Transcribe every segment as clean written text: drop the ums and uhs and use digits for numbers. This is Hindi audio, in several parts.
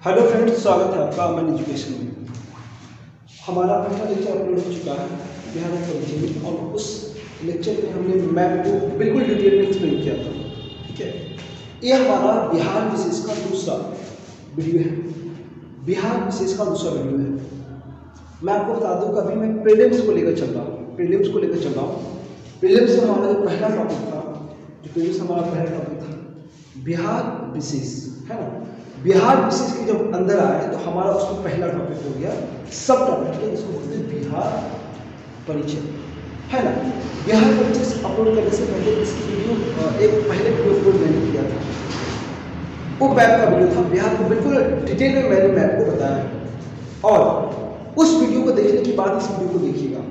हेलो फ्रेंड्स, स्वागत है आपका अमन एजुकेशन में। हमारा पहला लेक्चर अपलोड हो चुका है बिहार पॉलिटी में, और उस लेक्चर में हमने मैप को बिल्कुल डिटेल में एक्सप्लेन किया था। ठीक है, ये हमारा बिहार विशेष का दूसरा वीडियो है। बिहार विशेष का दूसरा वीडियो है। मैं आपको बता दूं, कभी मैं प्रीलिम्स को लेकर चल रहा हूँ। प्रीलिम्स से हमारा जो पहला टॉपिक था, बिहार विशेष, है ना। बिहार विशेष के जब अंदर आए तो हमारा उसमें पहला टॉपिक हो गया सब टॉपिक है, जिसको बोलते हैं बिहार परिचय, है ना। बिहार परिचय अपलोड करने से पहले इसकी वीडियो एक पहले वीडियो अपलोड मैंने किया था, वो मैप का वीडियो था। बिहार को बिल्कुल डिटेल में मैंने मैप को बताया है, और उस वीडियो को देखने के बाद इस वीडियो को देखिएगा।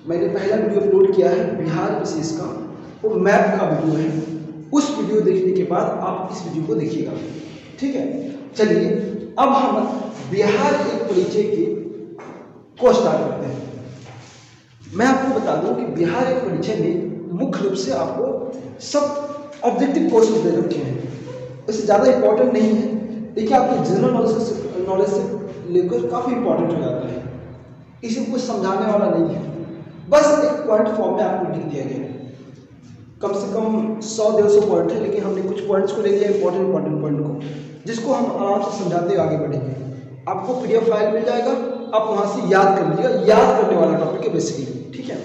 मैंने पहला वीडियो अपलोड किया है बिहार विशेष का, वो मैप का वीडियो है। उस वीडियो देखने के बाद आप इस वीडियो को देखिएगा, ठीक है। चलिए अब हम बिहार एक परिचय की को स्टार्ट करते हैं। मैं आपको बता दूं कि बिहार एक परिचय में मुख्य रूप से आपको सब ऑब्जेक्टिव क्वेश्चन दे रखे हैं। इससे ज़्यादा इंपॉर्टेंट नहीं है, देखिए आपके जनरल नॉलेज से लेकर काफ़ी इंपॉर्टेंट हो जाता है। इसे कुछ समझाने वाला नहीं है, बस एक पॉइंट फॉर्म में आपको लिख दिया गया है। कम से कम 100-150 पॉइंट है, लेकिन हमने कुछ पॉइंट्स को ले लिया, इंपॉर्टेंट पॉइंट को, जिसको हम आराम से समझाते हुए आगे बढ़ेंगे। आपको पीडीएफ फाइल मिल जाएगा, आप वहां से याद कर लीजिएगा। याद करने वाला टॉपिक है बेसिकली, ठीक है।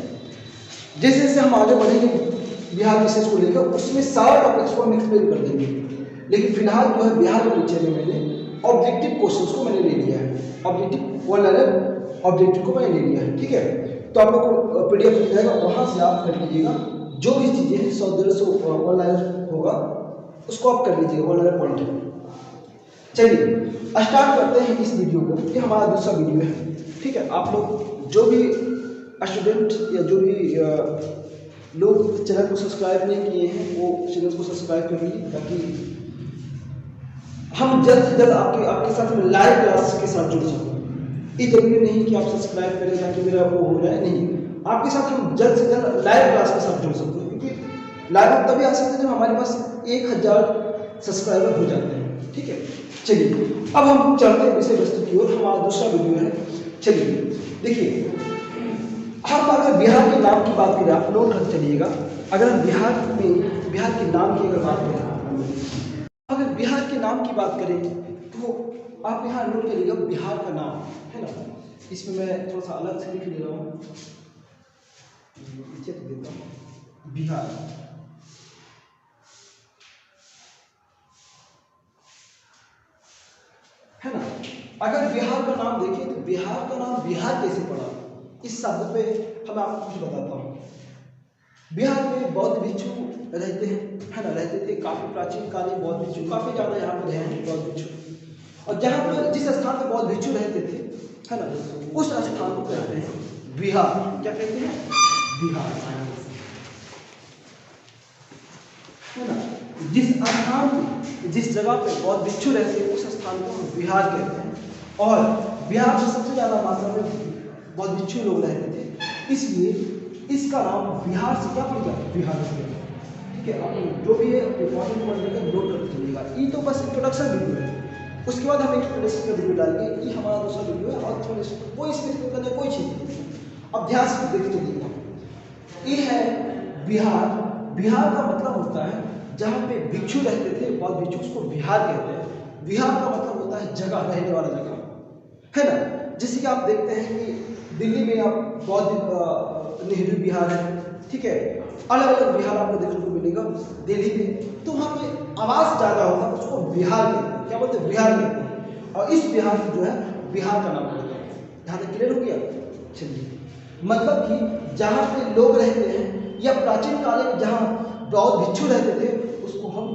जैसे जैसे हम आगे बढ़ेंगे बिहार विशेष को लेकर, उसमें सारा टॉपिक्स को हम एक्सप्लेन कर देंगे। लेकिन फिलहाल जो है बिहार परिचय में मैंने ऑब्जेक्टिव क्वेश्चन को मैंने ले लिया है, ऑब्जेक्टिव वन लाइनर ऑब्जेक्टिव को मैंने ले लिया है, ठीक है। तो आप लोग को पीडीएफ मिल जाएगा, वहां से आप कर लीजिएगा। जो भी चीजें 100-150 वन लाइनर होगा उसको आप कर लीजिएगा, वन लाइनर पॉइंट। चलिए स्टार्ट करते हैं इस वीडियो को। ये हमारा दूसरा वीडियो है, ठीक है। आप लोग जो भी स्टूडेंट या जो भी लोग चैनल को सब्सक्राइब नहीं किए हैं, वो चैनल को सब्सक्राइब कर लीजिए, ताकि हम जल्द से जल्द आपके साथ में लाइव क्लास के साथ जुड़ सकते हैं। ये जरूरी नहीं कि आप सब्सक्राइब करें ताकि मेरा वो हो जाए, नहीं, आपके साथ हम जल्द से जल्द लाइव क्लास के साथ जुड़ सकते हैं, क्योंकि लाइव हम तभी आ सकते हैं जब हमारे पास 1000 सब्सक्राइबर हो जाते हैं, ठीक है। चलिए अब हम चलते हैं विषय वस्तु की ओर। हमारा दूसरा वीडियो है। चलिए देखिए, हम अगर बिहार के नाम की बात करें, आप नोट कर चलिएगा। अगर हम बिहार के नाम की अगर बात करें, अगर बिहार के नाम की बात करें तो आप यहाँ नोट करिएगा बिहार का नाम, है ना। इसमें मैं थोड़ा सा अलग से लिख ले रहा हूँ, नीचे देता हूँ बिहार, है ना। अगर बिहार का नाम देखें तो बिहार का नाम बिहार कैसे पड़ा, इस शब्द पे हम आपको कुछ बताता हूँ। बिहार में बौद्ध भिक्षु रहते हैं, है ना, रहते थे। काफी प्राचीन कालीन बौद्ध भिक्षु काफी ज्यादा यहाँ पर रहे हैं बौद्ध भिक्षु। और जहाँ पर जिस स्थान पर बौद्ध भिक्षु रहते थे, है ना, उस स्थान को कहते हैं बिहार। क्या कहते हैं? बिहार, है ना। जिस स्थान पे, जिस जगह पे बौद्ध भिक्षु रहते हैं, उस स्थान को हम बिहार कहते हैं। और बिहार में सबसे ज्यादा मात्रा में बौद्ध भिक्षु लोग रहते थे, इसलिए इसका नाम बिहार से क्या पड़ गया, बिहार से, ठीक है। आप जो भी है इंपॉर्टेंट पॉइंट का नोट करके चलिएगा। ये तो बस इंट्रोडक्शन वीडियो है, उसके बाद हम एक्सप्लेनेशन का वीडियो डालेंगे। ये हमारा दूसरा वीडियो है, और कोई इसमें करने कोई चीज नहीं, अब ध्यान से देख चलिएगा। ये है बिहार। बिहार का मतलब होता है जहाँ पे भिक्षु रहते थे, बौद्ध भिक्षु, उसको बिहार कहते हैं। बिहार का मतलब होता है जगह, रहने वाला जगह, है ना। जैसे कि आप देखते हैं कि दिल्ली में आप बौद्ध नेहरू बिहार है, ठीक है। अलग अलग बिहार आपको देखने को मिलेगा दिल्ली में, तो वहाँ पे आवास ज़्यादा होता है, उसको बिहार कहते हैं। क्या बोलते हैं? बिहार कहते हैं। और इस बिहार से जो है बिहार का नाम पड़ता है। यहाँ तक क्लियर हो गया? चलिए, मतलब कि जहाँ पे लोग रहते हैं, या प्राचीन काल में जहाँ बौद्ध भिक्षु रहते थे, उसको हम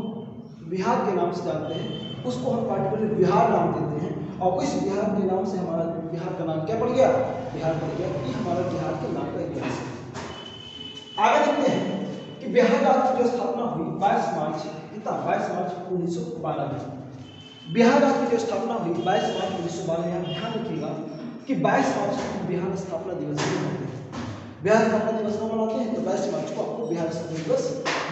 बिहार के नाम से जानते हैं, उसको हम पार्टिकुलर बिहार नाम देते हैं। और इस बिहार के नाम से हमारा बिहार का नाम क्या पड़ गया? बिहार पड़ गया। ये हमारा बिहार के नाम का इतिहास है। आगे देखते हैं कि बिहार राज्य की जो स्थापना हुई 22 मार्च 1912 में। बिहार राज्य की जो स्थापना हुई 22 मार्च 1912 में। ध्यान रखिएगा कि 22 मार्च को बिहार स्थापना दिवस मनाते हैं। बिहार स्थापना दिवस को मनाते हैं, तो 22 मार्च को आपको बिहार स्थापना दिवस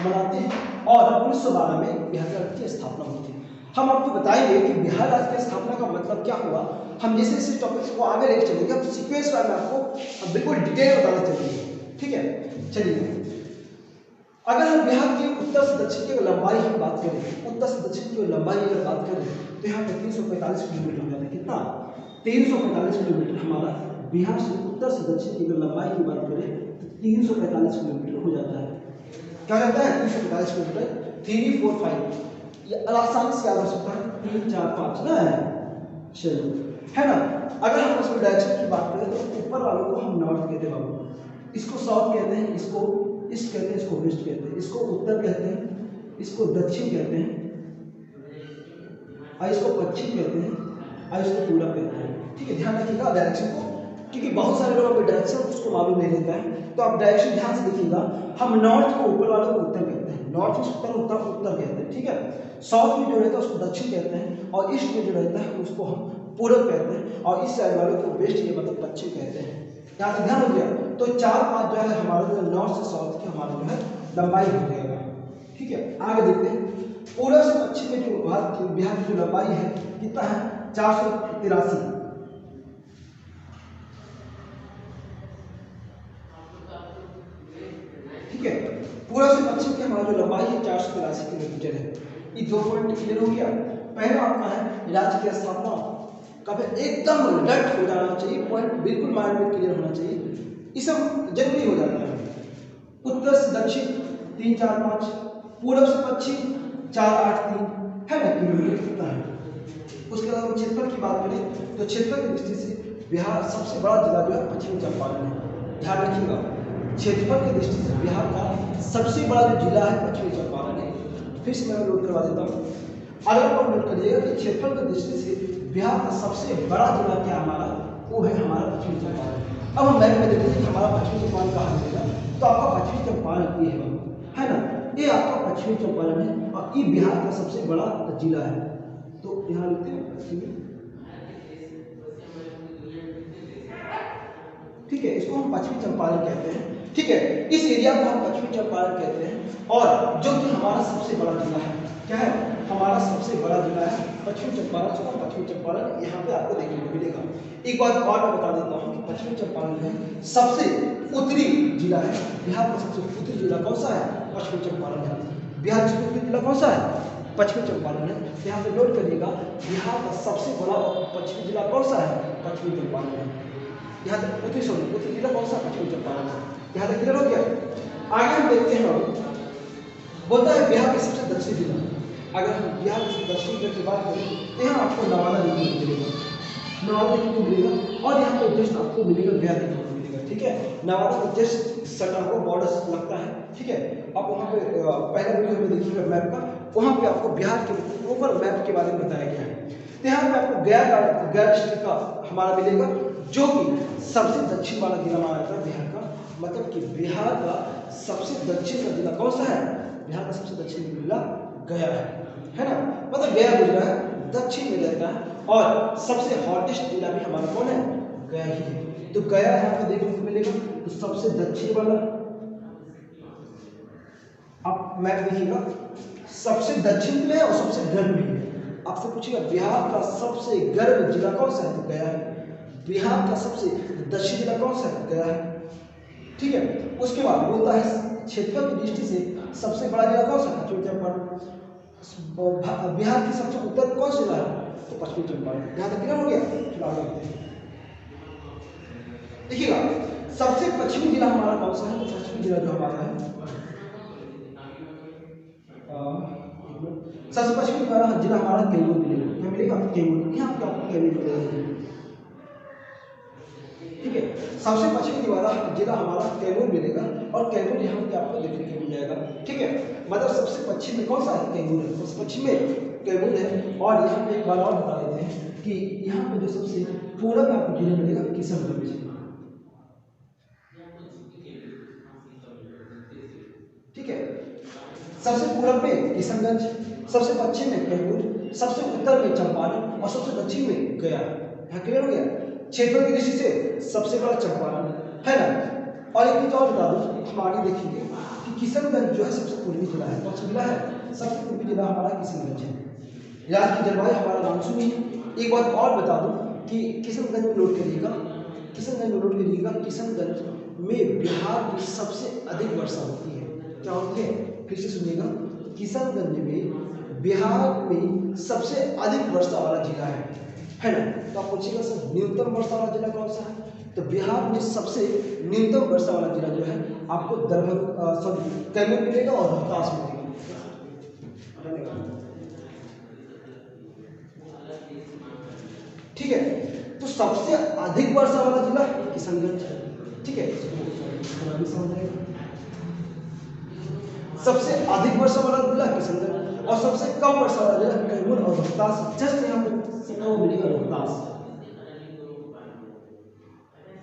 मनाते हैं। और 1912 में बिहार राज्य की स्थापना हुई थी। हम आपको बताएंगे कि बिहार राज्य की स्थापना का मतलब क्या हुआ। हम जैसे इस टॉपिक को आगे लेकर चलेंगे, हम सीक्वेंस में आपको बिल्कुल डिटेल बताना चलेंगे, ठीक है। चलिए, अगर हम बिहार की उत्तर से दक्षिण की लंबाई की बात करें, उत्तर से दक्षिण की लंबाई अगर बात करें तो यहाँ पे 345 किलोमीटर हो जाता है। कितना? 345 किलोमीटर हमारा बिहार से उत्तर से दक्षिण की अगर लंबाई की बात करें तो 345 किलोमीटर हो जाता है। क्या रहता है? 345 किलोमीटर, 3 4 5, ये आसानी से याद हो सकता है, 3 4 5 ना है। चलो, है ना। अगर हम उसमें डायरेक्शन की बात करें तो ऊपर वालों को हम नॉर्थ कहते हैं बाबू, इसको साउथ कहते हैं, इसको ईस्ट कहते हैं, इसको वेस्ट कहते हैं, इसको उत्तर कहते हैं, इसको दक्षिण कहते हैं, और इसको पश्चिम कहते हैं, और इसको पूरब कहते हैं। ठीक है, ध्यान रखिएगा डायरेक्शन को, क्योंकि बहुत सारे लोगों को डायरेक्शन उसको मालूम नहीं रहता है। तो आप डायरेक्शन ध्यान से देखिएगा। हम नॉर्थ को ऊपर वालों को उत्तर कहते हैं, नॉर्थ में उत्तर उत्तर उत्तर कहते हैं, ठीक है। साउथ में जो रहता है उसको दक्षिण कहते हैं, और ईस्ट में जो रहता है उसको हम पूरब कहते हैं, और इस साइड वालों को वेस्ट या मतलब पश्चिम कहते हैं। यहाँ तक ध्यान हो गया। तो 4 5 जो है हमारा जो नॉर्थ से साउथ की हमारा जो है लंबाई हो जाएगा, ठीक है। आगे देखते हैं, पूरब से पश्चिम में जो बिहार की जो लंबाई है कितना है? 483। ठीक है, पूरब से पश्चिम की हमारा जो लंबाई है 483 किलोमीटर है। ये 2 पॉइंट क्लियर हो गया। पहला आपका है राज्य की स्थापना कब एकदम डट हो जाना चाहिए, पॉइंट बिल्कुल माइंड में क्लियर होना चाहिए, ये सब जरूरी हो जाता है। उत्तर से दक्षिण 3 4 5, पूरब से पश्चिम 4 8 3, है ना, किलोमीटर कितना है। उसके बाद क्षेत्रफल की बात करें तो क्षेत्रफल की दृष्टि से बिहार सबसे बड़ा जिला जो है पश्चिमी चंपारण है। ध्यान रखिएगा, क्षेत्रफल की दृष्टि से बिहार का सबसे बड़ा जो जिला है पश्चिमी चंपारण है। फिर से मैं नोट करवा देता हूँ, अगर आप नोट करिएगा कि क्षेत्रफल की दृष्टि से बिहार का सबसे बड़ा जिला क्या हमारा, वो है हमारा पश्चिमी चंपारण। अब हम मैप में देखते हैं कि हमारा पश्चिमी चंपारण कहाँ मिलेगा, तो आपका पश्चिमी चंपारण ये है ना, ये आपका पश्चिमी चंपारण है, और ये बिहार का सबसे बड़ा जिला है। तो यहाँ लिखते हैं पश्चिमी, ठीक है, इसको हम पश्चिमी चंपारण कहते हैं, ठीक है। इस एरिया को हम पश्चिमी चंपारण कहते हैं, और जो कि हमारा सबसे बड़ा जिला है, क्या है, हमारा सबसे बड़ा जिला है पश्चिमी चंपारण। तो पश्चिमी चंपारण यहाँ पे आपको देखने को मिलेगा। एक बात और मैं बता देता हूँ कि पश्चिमी चंपारण में सबसे उत्तरी जिला है, बिहार का सबसे उत्तरी जिला कौन सा है? पश्चिमी चंपारण है। बिहार का सबसे उत्तरी जिला कौन सा है? पश्चिमी चंपारण है। यहाँ पे नोट करिएगा, बिहार का सबसे बड़ा पश्चिमी जिला कौन सा है? पश्चिमी चंपारण है। यहाँ तक उत्तरी जिला कौन सा? पश्चिमी चंपारण है। यहाँ तक क्लियर हो गया। आगे हम देखते हैं, बोलता है बिहार का सबसे दक्षिणी जिला। अगर हम बिहार के दक्षिणी जिले की बात करें तो यहाँ आपको नवादा देखने को मिलेगा, नवादा देखने को मिलेगा, और यहाँ पे जस्ट आपको मिलेगा गया देखने को मिलेगा, ठीक है। नवादा के जस्ट सटा को बॉर्डर लगता है, ठीक है। आप वहाँ पे पहला वीडियो में देखिएगा मैप का, वहाँ पे आपको बिहार के ऊपर मैप के बारे में बताया गया है। तो यहाँ पे आपको गया डिस्ट्रिक्ट का हमारा मिलेगा, जो कि सबसे दक्षिण वाला जिला माना जाता है बिहार का। मतलब कि बिहार का सबसे दक्षिण का जिला कौन सा है? बिहार का सबसे दक्षिण जिला गया है ना। मतलब गया जो है दक्षिण में रहता है, और सबसे हॉटेस्ट जिला भी हमारा कौन है? गया ही है। तो गया यहाँ पे देखने को मिलेगा, तो सबसे दक्षिण वाला, आप मैप देखिएगा, सबसे दक्षिण में और सबसे गर्म भी है। आपसे पूछिएगा बिहार का सबसे गर्म जिला कौन सा है? तो गया है। बिहार का सबसे दक्षिण जिला कौन सा है? गया है, ठीक है। उसके बाद बोलता है क्षेत्रफल की दृष्टि से सबसे बड़ा जिला कौन सा? पश्चिमी चंपारण। बिहार की सबसे उत्तर में कौन सा जिला है? तो पश्चिमी चंपारण। यहाँ तक क्लियर हो गया। देखिएगा, सबसे पश्चिमी जिला हमारा कौन सा है? तो पश्चिमी जिला जो हमारा है, सबसे पश्चिमी जिला हमारा कैमूर मिलेगा। क्या मिलेगा? कैमूर। यहाँ पे आपको कैमूर मिलेगा, ठीक है। सबसे पश्चिमी जिला हमारा कैमूर मिलेगा, और कैमूर यहाँ पे आपको देखने को मिल जाएगा, ठीक है। मतलब सबसे पश्चिम में कौन सा है? कैमूर है। सबसे पश्चिम में कैमूर है। और यहाँ पे एक बार और बता देते हैं कि यहाँ पे जो सबसे पूरब में आपको जिला मिलेगा किशनगंज, ठीक है। सबसे पूरब में किशनगंज, सबसे पश्चिम में कैमूर, सबसे उत्तर में चंपारण, और सबसे दक्षिण में गया। यहाँ क्लियर हो गया। क्षेत्रफल की दृष्टि से सबसे बड़ा चंपारण है ना। और एक चीज और बता दूं, हम आगे देखेंगे कि किशनगंज जो है सबसे पूर्वी जिला है। कौन सा जिला है? सबसे पूर्वी जिला हमारा किशनगंज है। यहाँ की जलवायु हमारा मानसूनी है। एक बात और बता दूं कि किशनगंज में नोट करिएगा, किशनगंज में नोट करिएगा, किशनगंज में बिहार की सबसे अधिक वर्षा होती है। क्या होती है? फिर से सुनिएगा, किशनगंज में बिहार में सबसे अधिक वर्षा वाला जिला है ना। तो आप पूछिएगा सर न्यूनतम वर्षा वाला जिला कौन सा है? तो बिहार में सबसे न्यूनतम वर्षा वाला जिला जो है आपको दरभंगा कैमूर मिलेगा और रोहतास मिलेगा। ठीक है, तो सबसे अधिक वर्षा वाला जिला किशनगंज है। ठीक है, सबसे अधिक वर्षा वाला जिला किशनगंज और सबसे कम वर्षा वाला जिला कैमूर और रोहतास। जस्ट यहाँ पे मिलेगा रोहतास।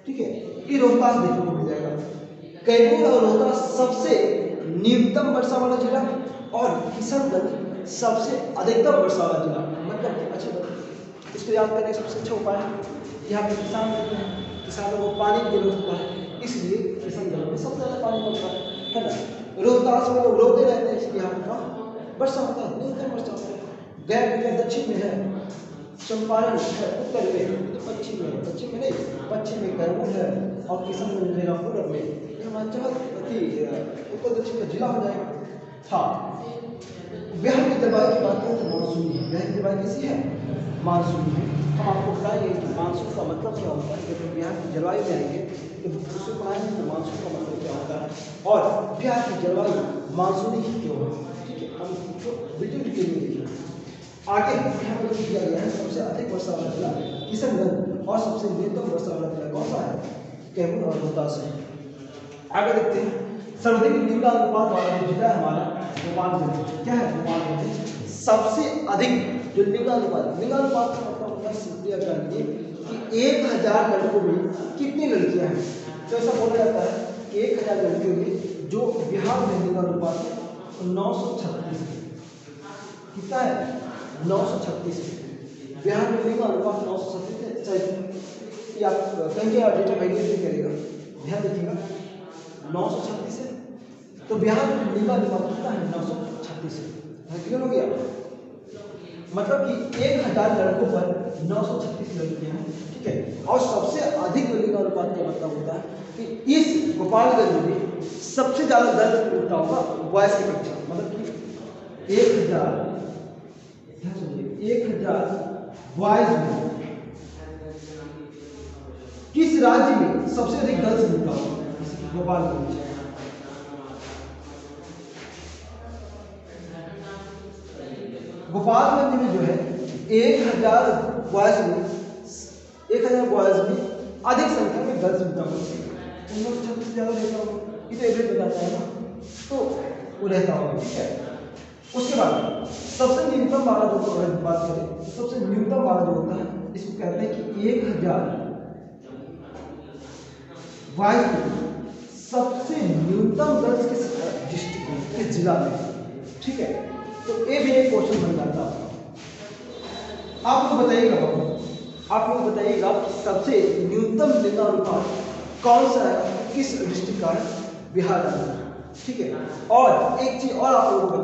ठीक है, ये रोहतास देखने को मिल जाएगा। कैमूर और रोहतास सबसे न्यूनतम वर्षा वाला जिला और किशनगंज सबसे अधिकतम वर्षा वाला जिला। मतलब अच्छा, इसको याद करने का सबसे अच्छा उपाय है, यहाँ पे किसान रहते हैं, किसानों को पानी की जरूरत होता है, इसलिए किशनगंज में सबसे ज़्यादा पानी पड़ता है ना। रोहतास में लोग रोते रहते हैं, इसलिए यहाँ पर वर्षा होता है, न्यूनतम वर्षा होता है। गया दक्षिण में है, चंपारण है उत्तर में, तो पश्चिम में, पश्चिम में नहीं, पश्चिम में कैमूर है और किशनगंज मिलेगा पूर्व में। ये हिमाचल उत्तर दक्षिण का जिला हो जाएगा। हाँ, बिहार की जलवायु की बात करें तो मानसूनी है। बिहार की जलवायु कैसी है? मानसूनी है। हम आपको बताएंगे कि मानसून का मतलब क्या होता है। जब बिहार की जलवायु में आएंगे तो उसको पढ़ाएंगे तो मानसून का मतलब क्या होता है और बिहार की जलवायु मानसूनी ही क्यों है। ठीक है, हम वीडियो डिटेल में देखिए। आगे यहाँ पर दिया गया है सबसे अधिक वर्षा वाला जिला किशनगंज और सबसे न्यूनतम वर्षा वाला जिला कौन सा है? कैमूर और रोहतास है। आगे देखते हैं, सर्वाधिक लिंगानुपात वाला जो जिला है हमारा गोपालगंज। क्या है? गोपालगंज। सबसे अधिक जो लिंगानुपात का मतलब होता है सिद्धिया जानिए कि 1000 लड़कों में कितनी लड़कियां हैं। तो ऐसा बोला जाता है कि 1000 लड़कियों में जो बिहार में लिंगानुपात है 936 है। कितना है? 936 है। बिहार में लिंगानुपात 936 है। आप कहेंगे डेटा वैलिडेट करेगा, ध्यान रखिएगा 936 है। तो बिहार में लिंगानुपात कितना है? 936 है। क्लियर हो गया? मतलब कि 1000 लड़कों पर 936 लड़कियां हैं। ठीक है, और सबसे अधिक लिंगानुपात का मतलब होता है कि इस गोपालगंज में सबसे ज्यादा दर्ज होता होगा बॉयज की कक्षा। मतलब कि 1000 बॉयज में किस राज्य में सबसे अधिक दर्ज मिलता होगा? गोपालगंज। गोपालगंज में जो है 1000 बॉयज में अधिक संख्या में गर्ल्स मिलता होगा। 936 से ज़्यादा रहता होगा, ये तो एवरेज बताता है ना, तो वो रहता होगा। ठीक है, उसके बाद सबसे न्यूनतम वाला जो बात करें तो सबसे न्यूनतम वाला जो होता है इसको कहते हैं कि 1000 बॉयज में सबसे न्यूनतम गर्ल्स किस डिस्ट्रिक्ट में, किस जिला में। ठीक है, तो ये भी एक क्वेश्चन बन जाता है। आप लोग बताइएगा कि सबसे न्यूनतम लिंगानुपात कौन सा है, किस डिस्ट्रिक्ट का है? बिहार राज्य। ठीक है, और एक चीज और आप लोगों को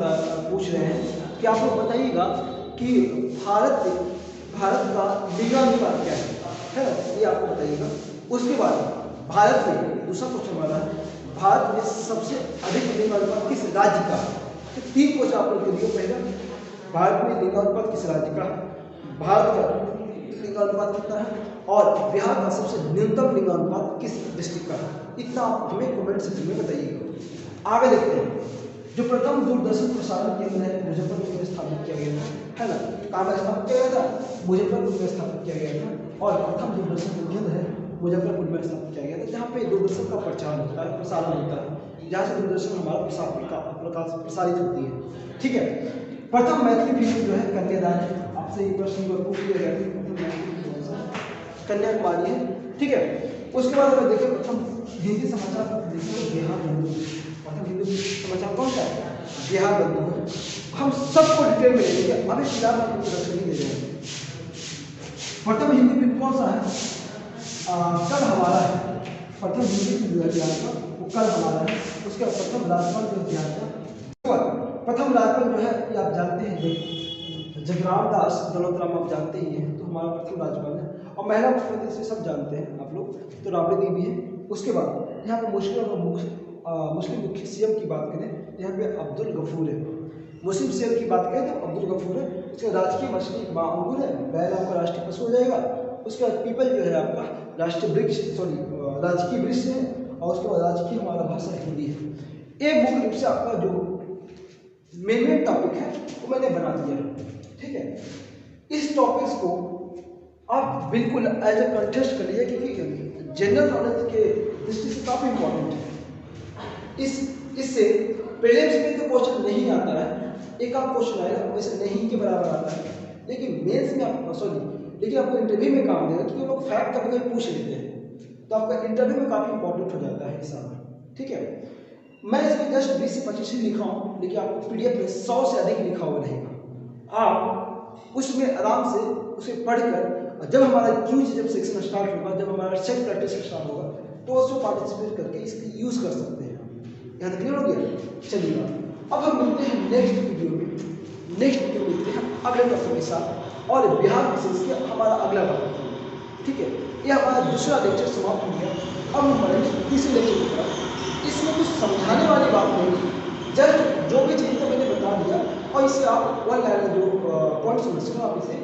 पूछ रहे हैं कि आप लोग बताइएगा कि भारत का लिंगानुपात क्या है ना, ये आपको बताइएगा। उसके बाद भारत में दूसरा क्वेश्चन वाला है, भारत में सबसे अधिक लिंगानुपात किस राज्य का है? तो 3 क्वेश्चन आप लोग के लिए। पहला, भारत में लिंगानुपात किस राज्य का, भारत का लिंगानुपात कितना है और बिहार का सबसे न्यूनतम लिंगानुपात किस डिस्ट्रिक्ट का है। इतना आप हमें कमेंट सेक्शन में बताइएगा। आगे देखते हैं, जो प्रथम दूरदर्शन प्रसारण केंद्र है मुजफ्फरपुर में स्थापित किया गया है ना। कहाँ पर स्थापित किया गया था? मुजफ्फरपुर में स्थापित किया गया था। और प्रथम दूरदर्शन केंद्र है मुजफ्फरपुर में स्थापित किया गया था, जहाँ पे दूरदर्शन का प्रचार होता है, प्रसारण होता है, जहाँ से दूरदर्शन हमारा प्रसारित होती है। ठीक है, प्रथम मैथिली फिल्म जो है कन्यादान है। आपसे ये प्रश्न पूछ लिया गया था, कन्याकुमारी है। ठीक है, उसके बाद अगर देखें प्रथम हिंदी समाचार देखिए बिहार बंधु। प्रथम हिंदी समाचार कौन सा है? बिहार बंधु है। हम सबको डिटेल में देखेंगे, अभी फिलहाल हम इंट्रोडक्शन ही दे रहे हैं। प्रथम हिंदी फिल्म कौन सा है? कल हमारा है। प्रथम हिंदी फिल्म जो है बिहार का वो कल हमारा है। उसके बाद प्रथम राजपाल जो बिहार का, प्रथम राजपाल जो है ये आप जानते हैं जगराम दास दौलतराम आप जानते ही हैं, तो हमारा प्रथम राज्यपाल है। और महिला मुख्यमंत्री से सब जानते हैं आप लोग, तो राबड़ी देवी है। उसके बाद यहाँ पे मुस्लिम मुख्य सीएम की बात करें तो यहाँ पे अब्दुल गफूर है। मुस्लिम सीएम की बात करें तो अब्दुल गफूर है। उसके बाद राजकीय मछली माँ अंगूर है, बैल आपका राष्ट्रीय पशु हो जाएगा। उसके बाद पीपल जो है आपका राष्ट्रीय वृक्ष, राजकीय वृक्ष है। और उसके बाद राजकीय हमारा भाषा हिंदी है। एक मुख्य रूप से आपका जो मेन टॉपिक है वो मैंने बना दिया है, ठीक है। इस टॉपिक्स को आप बिल्कुल एज ए कंटेस्ट कर लीजिए, क्योंकि जनरल नॉलेज के दृष्टि से काफ़ी इंपॉर्टेंट है। इससे प्रीलिम्स में तो क्वेश्चन नहीं आता है, एक आप क्वेश्चन आएगा वैसे नहीं के बराबर आता है, लेकिन मेंस में आप लेकिन आपको इंटरव्यू में काम देगा, क्योंकि लोग फैक्ट कभी कभी पूछ लेते हैं, तो आपका इंटरव्यू में काफ़ी इंपॉर्टेंट हो जाता है हिसाब में, ठीक है। मैं इसमें जस्ट 20 से 25 ही लिखा हूँ, लेकिन आपको पीडीएफ में 100 से अधिक लिखा हुआ रहेगा। आप उसमें आराम से उसे पढ़कर, जब हमारा क्यूज जब सेक्शन स्टार्ट होगा, जब हमारा सेट प्रैक्टिस स्टार्ट होगा, तो उसमें पार्टिसिपेट करके इसकी यूज़ कर सकते हैं। यहाँ तक क्लियर हो गया? चलिए अब हम मिलते हैं नेक्स्ट वीडियो में। नेक्स्ट वीडियो में मिलते हैं अगले टॉपिक के साथ, और बिहार विशेष के हमारा अगला टॉपिक, ठीक है। ये हमारा दूसरा लेक्चर समाप्त हो गया। अब हम बढ़ेंगे तीसरे लेक्चर की तरफ। इसमें कुछ समझाने वाली बात नहीं, जस्ट जो भी चीज़ तो मैंने बता दिया, और इसे आप वन लाइन जो पॉइंट समझते हो आप इसे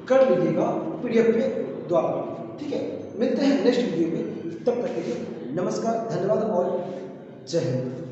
कर लीजिएगा पीडीएफ के द्वारा, ठीक है। मिलते हैं नेक्स्ट वीडियो में, तब तक के लिए नमस्कार, धन्यवाद और जय हिंद।